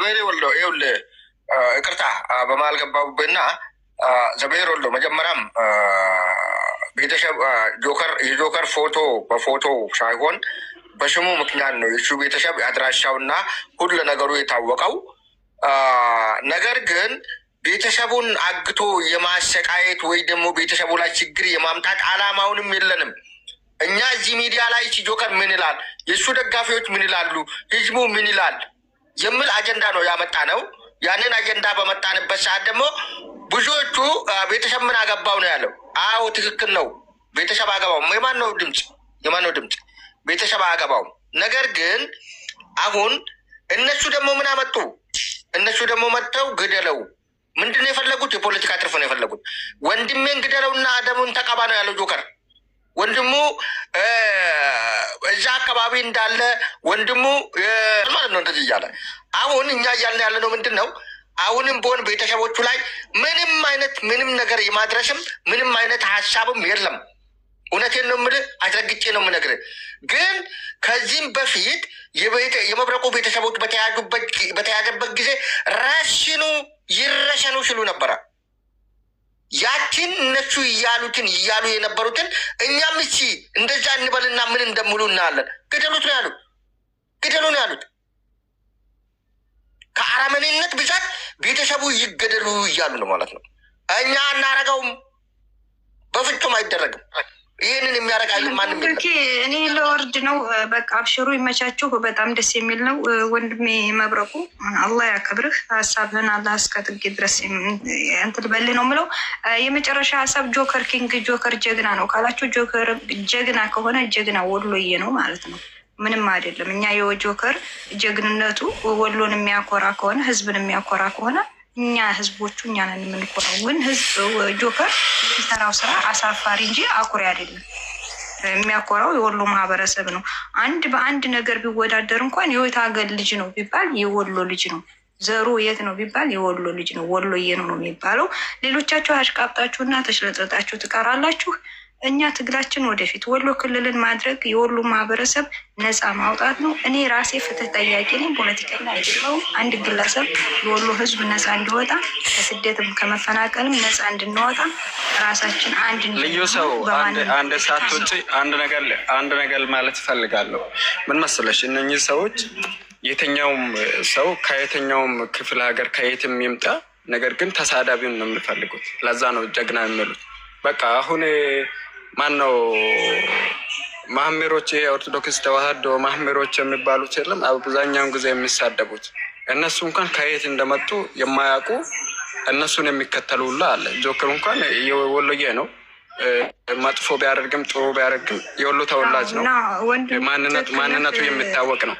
ዘበይር ወልዶ ይኸውልህ ይቅርታ በመሀል ገባሁብህና ዘበይር ወልዶ መጀመሪያም ቤተሰብ የጆከር ፎቶ በፎቶ ሳይሆን በስሙ ምክንያት ነው የሱ ቤተሰብ አድራሻውና ሁሉ ነገሩ የታወቀው። ነገር ግን ቤተሰቡን አግቶ የማሰቃየት ወይ ደግሞ ቤተሰቡ ላይ ችግር የማምጣት አላማውንም የለንም። እኛ እዚህ ሚዲያ ላይ ጆከር ምን ይላል፣ የእሱ ደጋፊዎች ምን ይላሉ፣ ህዝቡ ምን ይላል የሚል አጀንዳ ነው ያመጣ ነው። ያንን አጀንዳ በመጣንበት ሰዓት ደግሞ ብዙዎቹ ቤተሰብ ምን አገባው ነው ያለው። አዎ ትክክል ነው፣ ቤተሰብ አገባው። የማን ነው ድምፅ? ቤተሰብ አገባው። ነገር ግን አሁን እነሱ ደግሞ ምን አመጡ? እነሱ ደግሞ መጥተው ግደለው። ምንድነው የፈለጉት? የፖለቲካ ትርፍ ነው የፈለጉት። ወንድሜን ግደለውና ደሙን ተቀባ ነው ያለው ጆከር። ወንድሙ እዛ አካባቢ እንዳለ ወንድሙ ማለት ነው እንደዚህ እያለ አሁን እኛ እያልን ያለ ነው ምንድን ነው? አሁንም በሆን ቤተሰቦቹ ላይ ምንም ነገር የማድረስም ምንም አይነት ሀሳብም የለም። እውነቴን ነው የምልህ፣ አስረግጬ ነው የምነግርህ። ግን ከዚህም በፊት የመብረቁ ቤተሰቦች በተያዘበት ጊዜ ይረሸኑ ሲሉ ነበረ። ያችን እነሱ እያሉ የነበሩትን እኛም እቺ እንደዛ እንበልና ምን እንደሙሉ እናያለን። ግደሉት ነው ያሉት። ከአረመኔነት ብዛት ቤተሰቡ ይገደሉ እያሉ ነው ማለት ነው። እኛ እናረገውም፣ በፍጹም አይደረግም። ይህንን የሚያደርግ አይደል ማንም የለም። እኔ ለወርድ ነው። በቃ አብሽሩ፣ ይመቻችሁ። በጣም ደስ የሚል ነው ወንድሜ መብረቁ። አላህ ያከብርህ። ሀሳብህን አላህ እስከ ጥግ ድረስ እንትን በልህ ነው የምለው። የመጨረሻ ሀሳብ ጆከር ኪንግ፣ ጆከር ጀግና ነው ካላችሁ፣ ጆከር ጀግና ከሆነ ጀግና ወሎዬ ነው ማለት ነው። ምንም አይደለም። እኛ የጆከር ጀግንነቱ ወሎን የሚያኮራ ከሆነ ህዝብን የሚያኮራ ከሆነ እኛ ህዝቦቹ እኛ ነን የምንኮራው። ግን ህዝብ ጆከር የሚሰራው ስራ አሳፋሪ እንጂ አኩሪ አይደለም። የሚያኮራው የወሎ ማህበረሰብ ነው። በአንድ ነገር ቢወዳደር እንኳን የወት ሀገር ልጅ ነው ቢባል የወሎ ልጅ ነው። ዘሩ የት ነው ቢባል የወሎ ልጅ ነው። ወሎዬ ነው የሚባለው። ሌሎቻችሁ አሽቃብጣችሁና ተሽለጠጣችሁ ትቀራላችሁ። እኛ ትግላችን ወደፊት ወሎ ክልልን ማድረግ የወሎ ማህበረሰብ ነፃ ማውጣት ነው። እኔ ራሴ ፍትህ ጠያቂ ነኝ፣ ፖለቲከኛ አይደለሁም። አንድ ግለሰብ የወሎ ህዝብ ነፃ እንዲወጣ ከስደትም ከመፈናቀልም ነፃ እንድንወጣ ራሳችን አንድ ልዩ ሰው አንድ ሰዓት ውጭ አንድ ነገር ማለት እፈልጋለሁ። ምን መሰለሽ፣ እነኚህ ሰዎች የትኛውም ሰው ከየትኛውም ክፍለ ሀገር ከየትም ይምጣ፣ ነገር ግን ተሳዳቢውን ነው የሚፈልጉት። ለዛ ነው ጀግና የሚሉት። በቃ አሁን ማነው ማህሜሮች፣ የኦርቶዶክስ ተዋህዶ ማህሜሮች የሚባሉት የለም አብዛኛውን ጊዜ የሚሳደቡት እነሱ እንኳን ከየት እንደመጡ የማያውቁ እነሱን የሚከተሉ ሁላ አለ። ጆከር እንኳን የወሎዬ ነው። መጥፎ ቢያደርግም ጥሩ ቢያደርግም የወሎ ተወላጅ ነው። ማንነቱ የሚታወቅ ነው።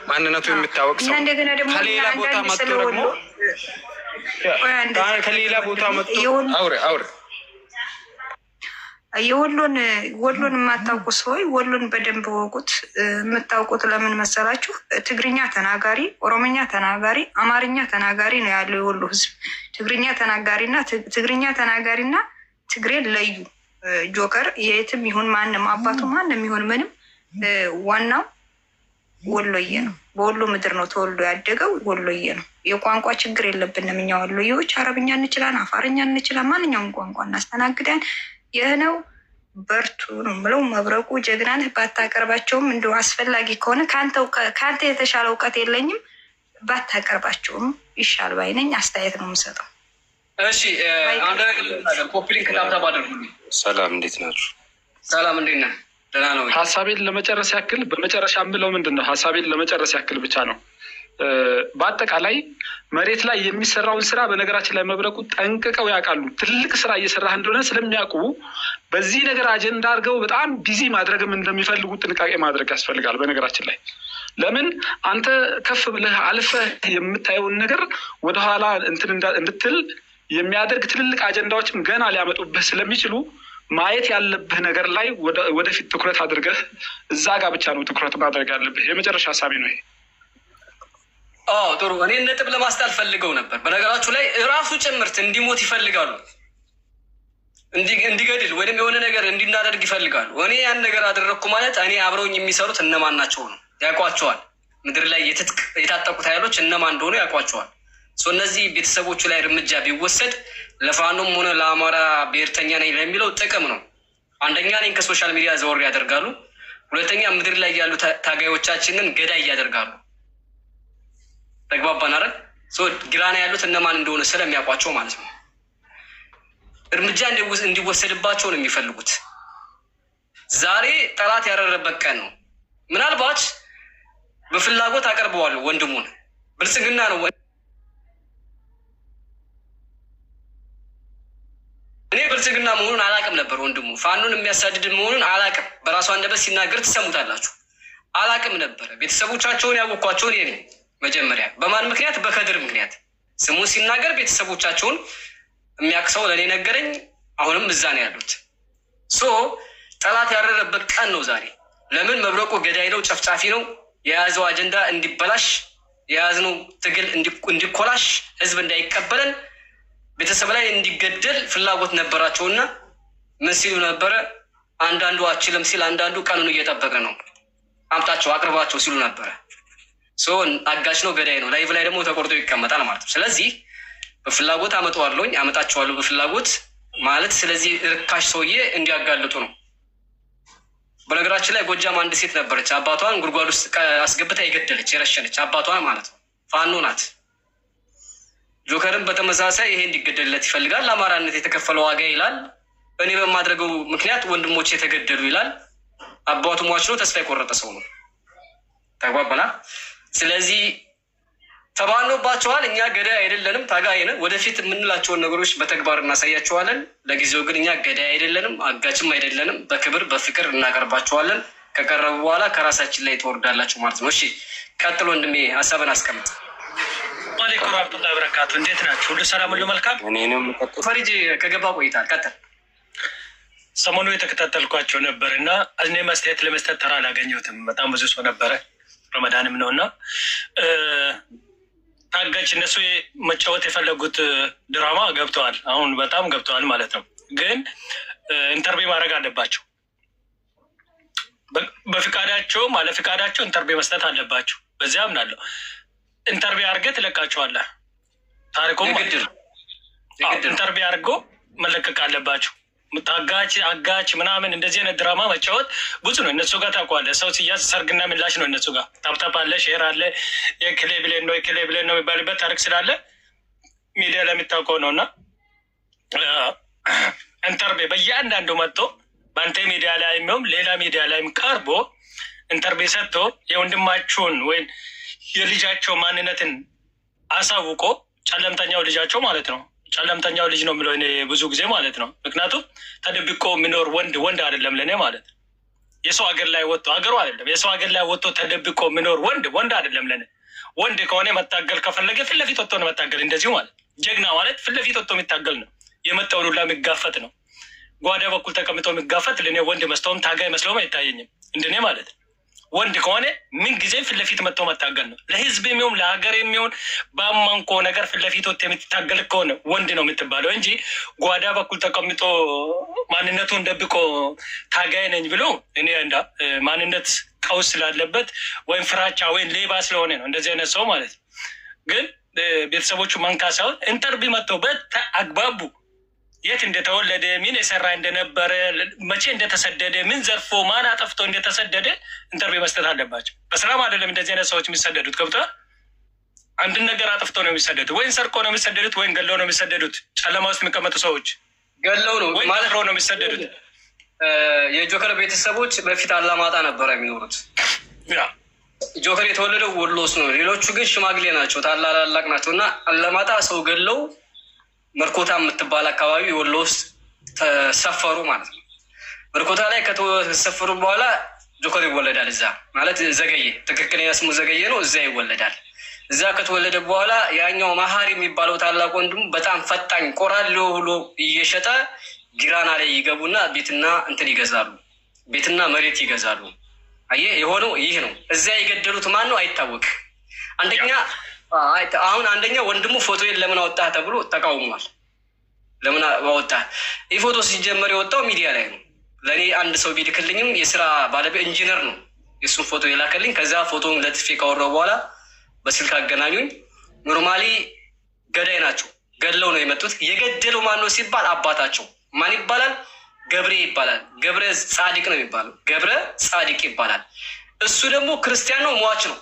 ማንነቱ የሚታወቅ ሰው ከሌላ ቦታ መጥቶ ደግሞ ከሌላ ቦታ መጥቶ አውሬ ወሎን የማታውቁ ሰዎች ወሎን በደንብ ወቁት። የምታውቁት ለምን መሰላችሁ? ትግርኛ ተናጋሪ፣ ኦሮምኛ ተናጋሪ፣ አማርኛ ተናጋሪ ነው ያለው የወሎ ህዝብ። ትግርኛ ተናጋሪና ትግሬን ለዩ። ጆከር የትም ይሁን ማንም አባቱ ማንም ይሁን ምንም ዋናው ወሎዬ ነው። በወሎ ምድር ነው ተወልዶ ያደገው። ወሎዬ ነው። የቋንቋ ችግር የለብንም እኛ ወሎዬዎች። አረብኛ እንችላለን፣ አፋርኛ እንችላለን፣ ማንኛውም ቋንቋ እናስተናግዳለን። ይህ ነው። በርቱ ነው ብለው መብረቁ ጀግና ነህ። ባታቀርባቸውም እንደው አስፈላጊ ከሆነ ከአንተ የተሻለ እውቀት የለኝም፣ ባታቀርባቸውም ይሻል ባይነኝ። አስተያየት ነው የምሰጠው። እሺ ኮፒሊንግ ታብታብ አድርጉ። ሰላም፣ እንዴት ናችሁ? ሰላም፣ እንዴት ነህ? ደህና ነው። ሀሳቤን ለመጨረስ ያክል በመጨረሻ የምለው ምንድን ነው፣ ሀሳቤን ለመጨረስ ያክል ብቻ ነው። በአጠቃላይ መሬት ላይ የሚሰራውን ስራ በነገራችን ላይ መብረቁ ጠንቅቀው ያውቃሉ። ትልቅ ስራ እየሰራህ እንደሆነ ስለሚያውቁ በዚህ ነገር አጀንዳ አድርገው በጣም ቢዚ ማድረግም እንደሚፈልጉ ጥንቃቄ ማድረግ ያስፈልጋል። በነገራችን ላይ ለምን አንተ ከፍ ብለህ አልፈህ የምታየውን ነገር ወደኋላ እንድትል የሚያደርግ ትልልቅ አጀንዳዎችም ገና ሊያመጡብህ ስለሚችሉ ማየት ያለብህ ነገር ላይ ወደፊት ትኩረት አድርገህ እዛ ጋር ብቻ ነው ትኩረት ማድረግ ያለብህ። የመጨረሻ ሀሳቤ ነው ይሄ። ጥሩ። እኔ ነጥብ ለማስጣል ፈልገው ነበር። በነገራችሁ ላይ ራሱ ጭምርት እንዲሞት ይፈልጋሉ፣ እንዲገድል ወይም የሆነ ነገር እንዲናደርግ ይፈልጋሉ። እኔ ያን ነገር አደረግኩ ማለት እኔ አብረውኝ የሚሰሩት እነማን ናቸው ነው ያውቋቸዋል። ምድር ላይ የታጠቁት ኃይሎች እነማን እንደሆኑ ያውቋቸዋል። እነዚህ ቤተሰቦቹ ላይ እርምጃ ቢወሰድ ለፋኖም ሆነ ለአማራ ብሔርተኛ ነኝ ለሚለው ጥቅም ነው። አንደኛ እኔን ከሶሻል ሚዲያ ዘወር ያደርጋሉ። ሁለተኛ ምድር ላይ ያሉ ታጋዮቻችንን ገዳይ ያደርጋሉ። ተግባባን አይደል? ግራና ያሉት እነማን እንደሆነ ስለሚያውቋቸው ማለት ነው። እርምጃ እንዲወሰድባቸው ነው የሚፈልጉት። ዛሬ ጠላት ያረረበት ቀን ነው። ምናልባት በፍላጎት አቀርበዋለሁ ወንድሙን ብልጽግና ነው። እኔ ብልጽግና መሆኑን አላቅም ነበር። ወንድሙ ፋኖን የሚያሳድድ መሆኑን አላቅም። በራሱ አንደበት ሲናገር ትሰሙታላችሁ። አላቅም ነበር። ቤተሰቦቻቸውን ያወኳቸውን እኔ መጀመሪያ በማን ምክንያት? በከድር ምክንያት። ስሙን ሲናገር ቤተሰቦቻቸውን የሚያቅሰው ለእኔ ነገረኝ። አሁንም እዛ ነው ያሉት። ጠላት ያረረበት ቀን ነው ዛሬ። ለምን? መብረቁ ገዳይ ነው፣ ጨፍጫፊ ነው። የያዘው አጀንዳ እንዲበላሽ፣ የያዝነው ትግል እንዲኮላሽ፣ ህዝብ እንዳይቀበለን፣ ቤተሰብ ላይ እንዲገደል ፍላጎት ነበራቸውና ምን ሲሉ ነበረ? አንዳንዱ አችልም ሲል፣ አንዳንዱ ቀኑን እየጠበቀ ነው አምጣቸው አቅርባቸው ሲሉ ነበረ። አጋች ነው፣ ገዳይ ነው። ላይቭ ላይ ደግሞ ተቆርጦ ይቀመጣል ማለት ነው። ስለዚህ በፍላጎት አመጣቸዋለሁ በፍላጎት ማለት ስለዚህ ርካሽ ሰውዬ እንዲያጋልጡ ነው። በነገራችን ላይ ጎጃም አንድ ሴት ነበረች። አባቷን ጉድጓድ ውስጥ አስገብታ የገደለች የረሸነች፣ አባቷን ማለት ነው። ፋኖ ናት። ጆከርም በተመሳሳይ ይሄ እንዲገደልለት ይፈልጋል። ለአማራነት የተከፈለ ዋጋ ይላል። እኔ በማድረገው ምክንያት ወንድሞች የተገደሉ ይላል። አባቱ ሟች ነው፣ ተስፋ የቆረጠ ሰው ነው። ተግባባና። ስለዚህ ተባኖባቸዋል። እኛ ገዳይ አይደለንም፣ ታጋይ ነን። ወደፊት የምንላቸውን ነገሮች በተግባር እናሳያቸዋለን። ለጊዜው ግን እኛ ገዳይ አይደለንም፣ አጋችም አይደለንም። በክብር በፍቅር እናቀርባቸዋለን። ከቀረቡ በኋላ ከራሳችን ላይ ትወርዳላችሁ ማለት ነው። እሺ ቀጥሎ ወንድሜ ሀሳብን አስቀምጥ። አለይኩም ወራህመቱላሂ ወበረካቱ። እንዴት ናችሁ? ሁሉ ሰላም፣ ሁሉ መልካም። ፈሪጅ ከገባ ቆይታል። ቀጥል። ሰሞኑ የተከታተልኳቸው ነበር እና እኔ አስተያየት ለመስጠት ተራ አላገኘሁትም። በጣም ብዙ ሰው ነበረ፣ ረመዳንም ነው እና ታጋች እነሱ መጫወት የፈለጉት ድራማ ገብተዋል። አሁን በጣም ገብተዋል ማለት ነው። ግን ኢንተርቪው ማድረግ አለባቸው። በፍቃዳቸው አለ ፍቃዳቸው ኢንተርቪው መስጠት አለባቸው። በዚያ አምናለሁ። ኢንተርቪው አድርገህ ትለቃቸዋለህ። ታሪኩም ኢንተርቪው አድርጎ መለቀቅ አለባቸው። ታጋች አጋች ምናምን እንደዚህ አይነት ድራማ መጫወት ብዙ ነው። እነሱ ጋር ታውቀዋለህ። ሰው ሲያዝ ሰርግና ምላሽ ነው። እነሱ ጋር ታፕታፕ አለ፣ ሼር አለ። የክሌ ብሌን ነው የክሌ ብሌን ነው የሚባልበት ታሪክ ስላለ ሚዲያ ለሚታውቀው ነው። እና ኢንተርቪው በእያንዳንዱ መጥቶ በአንተ ሚዲያ ላይ የሚሆን ሌላ ሚዲያ ላይም ቀርቦ ኢንተርቪው ሰጥቶ የወንድማቸውን ወይም የልጃቸው ማንነትን አሳውቆ ጨለምተኛው ልጃቸው ማለት ነው። ጨለምተኛው ልጅ ነው የሚለው እኔ ብዙ ጊዜ ማለት ነው። ምክንያቱም ተደብቆ የሚኖር ወንድ አይደለም ለእኔ ማለት ነው። የሰው ሀገር ላይ ወጥቶ ሀገሩ አይደለም የሰው ሀገር ላይ ወጥቶ ተደብቆ የሚኖር ወንድ አይደለም ለእኔ። ወንድ ከሆነ መታገል ከፈለገ ፊት ለፊት ወጥቶ ነው መታገል። እንደዚሁ ማለት ጀግና ማለት ፊት ለፊት ወጥቶ የሚታገል ነው። የመጣውን ሁላ የሚጋፈጥ ነው። ጓዳ በኩል ተቀምጦ የሚጋፈጥ ለእኔ ወንድ መስለውም ታጋይ መስለውም አይታየኝም እንደኔ ማለት ነው። ወንድ ከሆነ ምን ጊዜ ፊት ለፊት መጥቶ መታገል ነው። ለህዝብ የሚሆን ለሀገር የሚሆን በአማንኮ ነገር ፊት ለፊት ወጥቶ የምትታገል ከሆነ ወንድ ነው የምትባለው እንጂ ጓዳ በኩል ተቀምጦ ማንነቱን ደብቆ ታጋይ ነኝ ብሎ እኔ ማንነት ቀውስ ስላለበት ወይም ፍራቻ ወይም ሌባ ስለሆነ ነው እንደዚህ አይነት ሰው ማለት ነው። ግን ቤተሰቦቹ መንካ ሳይሆን ኢንተርቪው መጥቶ በአግባቡ የት እንደተወለደ ምን የሰራ እንደነበረ መቼ እንደተሰደደ ምን ዘርፎ ማን አጠፍቶ እንደተሰደደ ኢንተርቪው መስጠት አለባቸው። በሰላም አይደለም እንደዚህ አይነት ሰዎች የሚሰደዱት። ገብተዋል። አንድን ነገር አጥፍቶ ነው የሚሰደዱት፣ ወይም ሰርቆ ነው የሚሰደዱት፣ ወይም ገለው ነው የሚሰደዱት። ጨለማ ውስጥ የሚቀመጡ ሰዎች ገለው ነው ወይም ደፍረው ነው የሚሰደዱት። የጆከር ቤተሰቦች በፊት አላማጣ ነበረ የሚኖሩት። ጆከር የተወለደው ወሎ ውስጥ ነው። ሌሎቹ ግን ሽማግሌ ናቸው፣ ታላላቅ ናቸው እና አላማጣ ሰው ገለው መርኮታ የምትባል አካባቢ ወሎ ውስጥ ተሰፈሩ ማለት ነው። መርኮታ ላይ ከተሰፈሩ በኋላ ጆከር ይወለዳል። እዛ ማለት ዘገየ፣ ትክክለኛ ስሙ ዘገየ ነው። እዛ ይወለዳል። እዛ ከተወለደ በኋላ ያኛው መሀሪ የሚባለው ታላቅ ወንድሙ በጣም ፈጣኝ ቆራሌው ሁሉ እየሸጠ ጊራና ላይ ይገቡና ቤትና እንትን ይገዛሉ፣ ቤትና መሬት ይገዛሉ። አየህ፣ የሆነው ይህ ነው። እዚያ የገደሉት ማን ነው አይታወቅም። አንደኛ ወንድሙ ፎቶዬን ለምን አወጣህ ተብሎ ተቃውሟል። ለምን አወጣህ? ይህ ፎቶ ሲጀመር የወጣው ሚዲያ ላይ ነው። ለእኔ አንድ ሰው ቢልክልኝም የስራ ባለቤት ኢንጂነር ነው። የእሱን ፎቶ የላከልኝ። ከዛ ፎቶን ለጥፌ ካወራሁ በኋላ በስልክ አገናኙኝ። ኖርማሊ ገዳይ ናቸው፣ ገድለው ነው የመጡት። የገደለው ማን ነው ሲባል አባታቸው ማን ይባላል? ገብሬ ይባላል። ገብረ ጻዲቅ ነው የሚባለው። ገብረ ጻዲቅ ይባላል። እሱ ደግሞ ክርስቲያን ነው፣ ሟች ነው።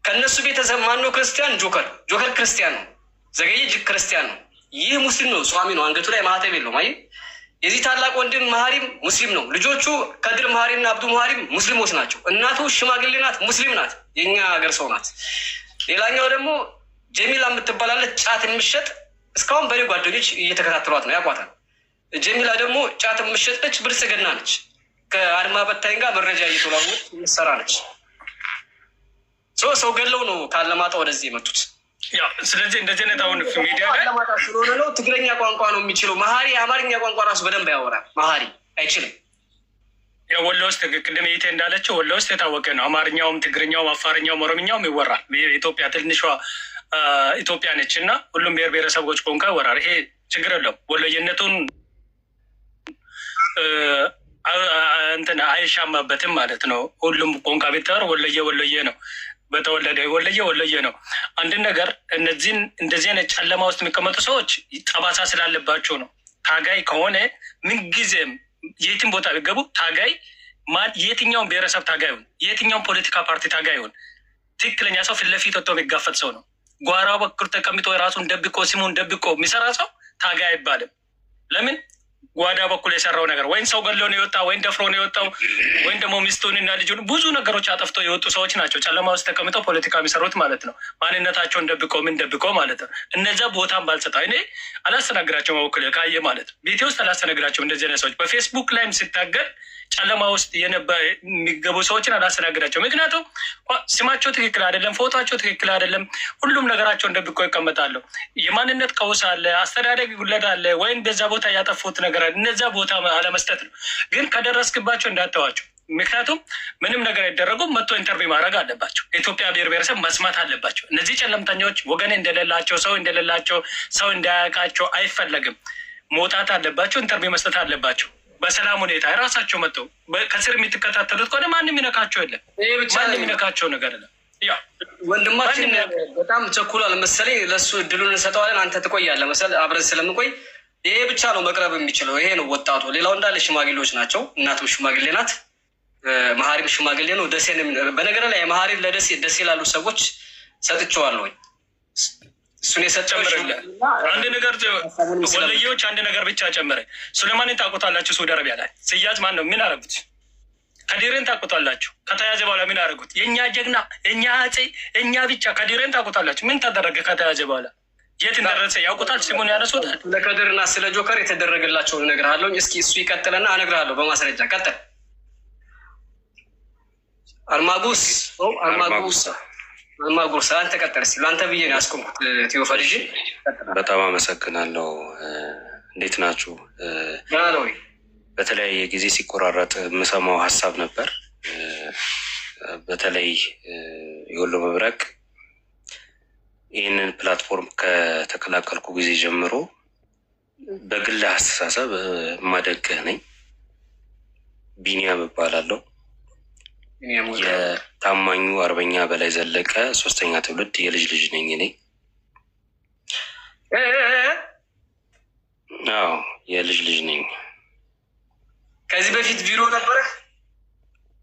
ከእነሱ ቤተሰብ ማን ነው ክርስቲያን? ጆከር ክርስቲያን ነው። ዘገየ ክርስቲያን ነው። ይህ ሙስሊም ነው፣ ጿሚ ነው። አንገቱ ላይ ማህተብ የለውም። አይ የዚህ ታላቅ ወንድም መሀሪም ሙስሊም ነው። ልጆቹ ከድር መሀሪና አብዱ መሀሪም ሙስሊሞች ናቸው። እናቱ ሽማግሌ ናት፣ ሙስሊም ናት፣ የኛ ሀገር ሰው ናት። ሌላኛው ደግሞ ጀሚላ የምትባላለች ጫት የምትሸጥ እስካሁን በኔ ጓደኞች እየተከታተሏት ነው፣ ያቋታል። ጀሚላ ደግሞ ጫት የምትሸጠች ብልጽግና ነች። ከአድማ በታኝ ጋር መረጃ እየተለዋወጥ የምትሰራ ነች። ሰው ገለው ነው ካለማጣ ወደዚህ የመጡት። ስለዚህ እንደዚህ አይነት አሁን ሚዲያ ላይ አለማጣ ስለሆነ ነው። ትግረኛ ቋንቋ ነው የሚችለው። መሀሪ የአማርኛ ቋንቋ ራሱ በደንብ ያወራል። መሀሪ አይችልም። ወሎ ውስጥ ቅድም ይቴ እንዳለችው ወሎ ውስጥ የታወቀ ነው። አማርኛውም፣ ትግርኛውም፣ አፋርኛውም ኦሮምኛውም ይወራል። ኢትዮጵያ ትንሿ ኢትዮጵያ ነች እና ሁሉም ብሔር ብሔረሰቦች ቋንቋ ይወራል። ይሄ ችግር የለውም። ወሎየነቱን እንትን አይሻማበትም ማለት ነው። ሁሉም ቋንቋ ቢተር ወሎዬ ነው። በተወለደ ወሎዬ ነው። አንድ ነገር እነዚህን እንደዚህ አይነት ጨለማ ውስጥ የሚቀመጡ ሰዎች ጠባሳ ስላለባቸው ነው። ታጋይ ከሆነ ምንጊዜም የትም ቦታ ቢገቡ ታጋይ የትኛውን ብሔረሰብ ታጋይ ይሁን፣ የትኛውን ፖለቲካ ፓርቲ ታጋይ ይሁን፣ ትክክለኛ ሰው ፊት ለፊት ወጥቶ የሚጋፈጥ ሰው ነው። ጓራው በኩል ተቀምጦ የራሱን ደብቆ ሲሙን ደብቆ የሚሰራ ሰው ታጋይ አይባልም። ለምን? ጓዳ በኩል የሰራው ነገር ወይም ሰው ገሎ ነው የወጣው፣ ወይም ደፍሮ ነው የወጣው፣ ወይም ደግሞ ሚስቱንና ልጁን ብዙ ነገሮች አጠፍተው የወጡ ሰዎች ናቸው ጨለማ ውስጥ ተቀምጠው ፖለቲካ የሚሰሩት ማለት ነው። ማንነታቸውን ደብቆ ምን ደብቆ ማለት ነው። እነዚያ ቦታም ባልሰጣ እኔ አላስተናግራቸው መወክል ካየ ማለት ነው። ቤቴ ውስጥ አላስተናግራቸው። እንደዚህ አይነት ሰዎች በፌስቡክ ላይም ሲታገል ጨለማ ውስጥ የሚገቡ ሰዎችን አላስተናግዳቸው። ምክንያቱም ስማቸው ትክክል አይደለም፣ ፎቶቸው ትክክል አይደለም። ሁሉም ነገራቸውን ደብቆ ይቀመጣሉ። የማንነት ቀውስ አለ፣ አስተዳደግ ጉድለት አለ፣ ወይም በዛ ቦታ ያጠፉት ነገር አለ። እነዚያ ቦታ አለመስጠት ነው። ግን ከደረስክባቸው እንዳተዋቸው። ምክንያቱም ምንም ነገር አይደረጉም። መጥቶ ኢንተርቪው ማድረግ አለባቸው። የኢትዮጵያ ብሔር ብሔረሰብ መስማት አለባቸው። እነዚህ ጨለምተኞች ወገን እንደሌላቸው፣ ሰው እንደሌላቸው፣ ሰው እንዳያውቃቸው አይፈለግም። መውጣት አለባቸው። ኢንተርቪው መስጠት አለባቸው። በሰላም ሁኔታ የራሳቸው መጥተው ከስር የምትከታተሉት ከሆነ ማንም ይነካቸው የለም። ማንም ይነካቸው ነገር የለም። ወንድማችን በጣም ቸኩሏል መሰለኝ። ለእሱ እድሉን እንሰጠዋለን። አንተ ትቆያለህ መሰለህ አብረን ስለምንቆይ። ይሄ ብቻ ነው መቅረብ የሚችለው። ይሄ ነው ወጣቱ። ሌላው እንዳለ ሽማግሌዎች ናቸው። እናቱም ሽማግሌ ናት፣ መሀሪም ሽማግሌ ነው። ደሴ በነገር ላይ መሀሪ ደሴ ላሉ ሰዎች ሰጥቼዋለሁ። እሱን የሰጨምርልህ አንድ ነገር ወሎዬዎች አንድ ነገር ብቻ ጨምረ። ሱሌማንን ታውቁታላችሁ? ሳውዲ አረቢያ ላይ ሲያዝ ማን ነው ምን አረጉት? ከዲሬን ታውቁታላችሁ? ከተያዘ በኋላ ምን አረጉት? የእኛ ጀግና፣ የእኛ አፄ፣ እኛ ብቻ። ከዲሬን ታውቁታላችሁ? ምን ተደረገ? ከተያዘ በኋላ የት እንደደረሰ ያውቁታል? ስሙን ያነሱታል። ለከድርና ስለ ጆከር የተደረገላቸውን እነግርሃለሁ። እስኪ እሱ ይቀጥልና እነግርሃለሁ በማስረጃ። ቀጥል። አልማጉስ አንተ ቀጥል። እስኪ ለአንተ ብዬ ነው ያስቆምኩት። ቴዎፈርጅ በጣም አመሰግናለሁ። እንዴት ናችሁ? በተለያየ ጊዜ ሲቆራረጥ የምሰማው ሀሳብ ነበር። በተለይ የወሎ መብረቅ ይህንን ፕላትፎርም ከተቀላቀልኩ ጊዜ ጀምሮ በግል አስተሳሰብ ማደግህ ነኝ። ቢኒያም እባላለሁ። የታማኙ አርበኛ በላይ ዘለቀ 3ኛ ትውልድ የልጅ ልጅ ነኝ እኔ። አዎ የልጅ ልጅ ነኝ። ከዚህ በፊት ቪዲዮ ነበረ?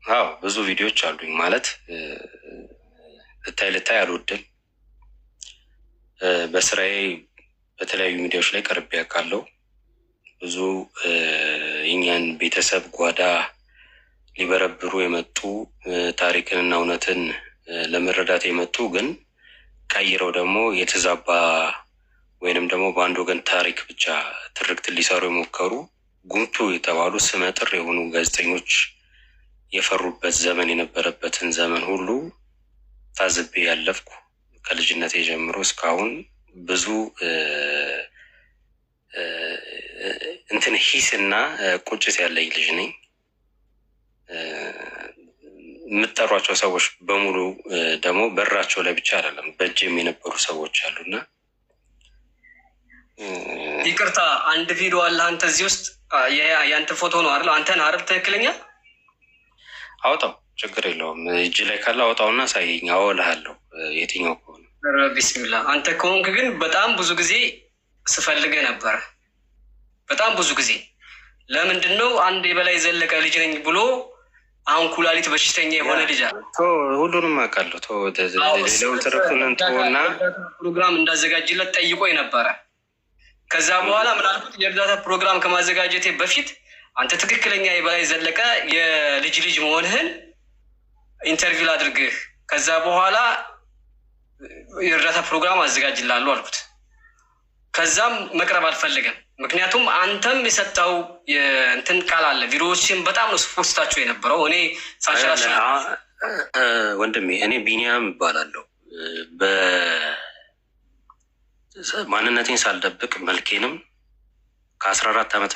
አዎ ብዙ ቪዲዮዎች አሉኝ። ማለት ልታይ አልወድም። በስራዬ በተለያዩ ሚዲያዎች ላይ ቀርቤ ያውቃለሁ። ብዙ የኛን ቤተሰብ ጓዳ ሊበረብሩ የመጡ ታሪክንና እውነትን ለመረዳት የመጡ ግን ቀይረው ደግሞ የተዛባ ወይንም ደግሞ በአንድ ወገን ታሪክ ብቻ ትርክት ሊሰሩ የሞከሩ ጉምቱ የተባሉ ስመጥር የሆኑ ጋዜጠኞች የፈሩበት ዘመን የነበረበትን ዘመን ሁሉ ታዝቤ ያለፍኩ ከልጅነቴ ጀምሮ እስካሁን ብዙ እንትን ሂስና ቁጭት ያለኝ ልጅ ነኝ። የምጠሯቸው ሰዎች በሙሉ ደግሞ በራቸው ላይ ብቻ አይደለም በእጅም የነበሩ ሰዎች አሉና ይቅርታ፣ አንድ ቪዲዮ አለ አንተ እዚህ ውስጥ የአንተ ፎቶ ነው አይደል? አንተን አይደል? ትክክለኛ አውጣው፣ ችግር የለውም። እጅ ላይ ካለ አወጣውና ሳየኝ፣ አወልሃለሁ የትኛው ከሆነ። ቢስሚላ። አንተ ከሆንክ ግን በጣም ብዙ ጊዜ ስፈልገህ ነበረ። በጣም ብዙ ጊዜ። ለምንድን ነው አንድ የበላይ ዘለቀ ልጅ ነኝ ብሎ አሁን ኩላሊት በሽተኛ የሆነ ልጅ አለ። ሁሉንም አውቃለሁ። ሌላው ትርክቱን ተወና ፕሮግራም እንዳዘጋጅለት ጠይቆኝ ነበረ። ከዛ በኋላ ምናልባት የእርዳታ ፕሮግራም ከማዘጋጀቴ በፊት አንተ ትክክለኛ የበላይ ዘለቀ የልጅ ልጅ መሆንህን ኢንተርቪው አድርግህ ከዛ በኋላ የእርዳታ ፕሮግራም አዘጋጅላለሁ አልኩት። ከዛም መቅረብ አልፈለገም። ምክንያቱም አንተም የሰጠው እንትን ቃል አለ። ቪዲዮዎችን በጣም ነው ፖስታቸው የነበረው። እኔ ሳንሸራሽ ወንድሜ፣ እኔ ቢኒያም እባላለሁ። ማንነቴን ሳልደብቅ መልኬንም ከ14 ዓመት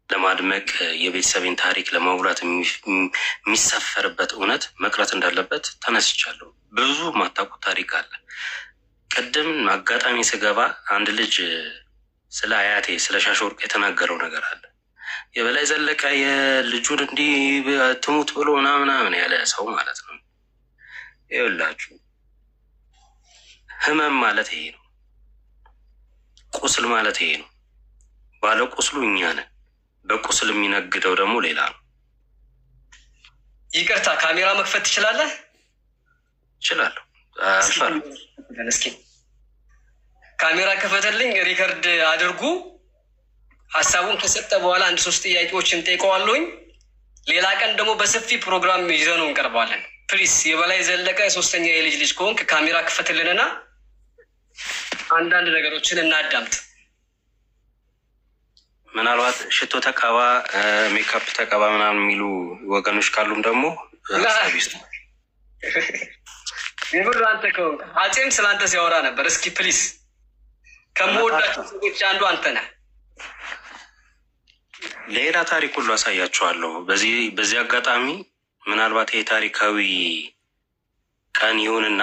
ለማድመቅ የቤተሰቤን ታሪክ ለማውራት የሚሰፈርበት እውነት መቅረት እንዳለበት ተነስቻለሁ። ብዙ ማታውቁት ታሪክ አለ። ቅድም አጋጣሚ ስገባ አንድ ልጅ ስለ አያቴ ስለ ሻሾወርቅ የተናገረው ነገር አለ። የበላይ ዘለቀ የልጁን እንዲህ ትሙት ብሎ ምናምን ያለ ሰው ማለት ነው። ይኸውላችሁ ህመም ማለት ይሄ ነው። ቁስል ማለት ይሄ ነው። ባለ ቁስሉ እኛ ነን። በቁስል የሚነግደው ደግሞ ሌላ ነው። ይቅርታ፣ ካሜራ መክፈት ትችላለህ? እችላለሁ። እስኪ ካሜራ ከፈተልኝ። ሪከርድ አድርጉ። ሀሳቡን ከሰጠ በኋላ 1-3 ጥያቄዎችን ጠይቀዋለሁኝ። ሌላ ቀን ደግሞ በሰፊ ፕሮግራም ይዘነው እንቀርባለን። ፕሊስ የበላይ ዘለቀ 3ኛ የልጅ ልጅ ከሆንክ ካሜራ ክፈትልንና አንዳንድ ነገሮችን እናዳምጥ። ምናልባት ሽቶ ተቀባ፣ ሜካፕ ተቀባ ምናምን የሚሉ ወገኖች ካሉም ደግሞ የምር አንተ ከሆንክ አፄም ስለአንተ ሲያወራ ነበር። እስኪ ፕሊስ ከምወዳቸው ሰዎች አንዱ አንተ ነህ። ሌላ ታሪክ ሁሉ አሳያችኋለሁ። በዚህ አጋጣሚ ምናልባት ይሄ ታሪካዊ ቀን ይሁንና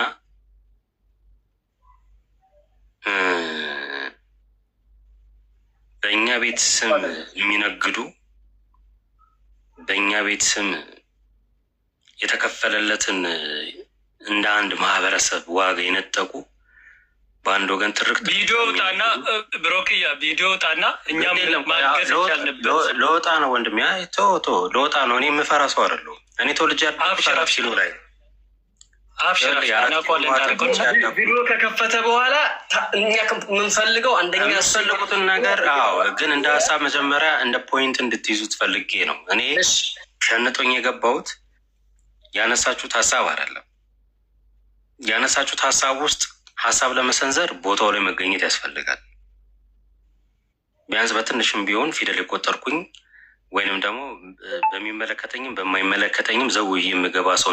በእኛ ቤት ስም የሚነግዱ በእኛ ቤት ስም የተከፈለለትን እንደ አንድ ማህበረሰብ ዋጋ የነጠቁ በአንድ ወገን ትርክት ቪዲዮ ውጣና ብሮክያ ቪዲዮ ውጣና እኛም ማገዝ ይቻልንበት። ለወጣ ነው ወንድም፣ ያ ለወጣ ነው። እኔ የምፈራ ሰው አይደለሁም። እኔ ተወልጄ ያደኩት ሲሉ ላይ ቪዲዮ ከከፈተ በኋላ እኛ የምንፈልገው አንደኛ ያስፈልጉትን ነገር ግን እንደ ሀሳብ መጀመሪያ እንደ ፖይንት እንድትይዙት ፈልጌ ነው። እኔ ሸንጦኝ የገባሁት ያነሳችሁት ሀሳብ አይደለም። ያነሳችሁት ሀሳብ ውስጥ ሀሳብ ለመሰንዘር ቦታው ላይ መገኘት ያስፈልጋል። ቢያንስ በትንሽም ቢሆን ፊደል የቆጠርኩኝ ወይንም ደግሞ በሚመለከተኝም በማይመለከተኝም ዘውዬ የምገባ ሰው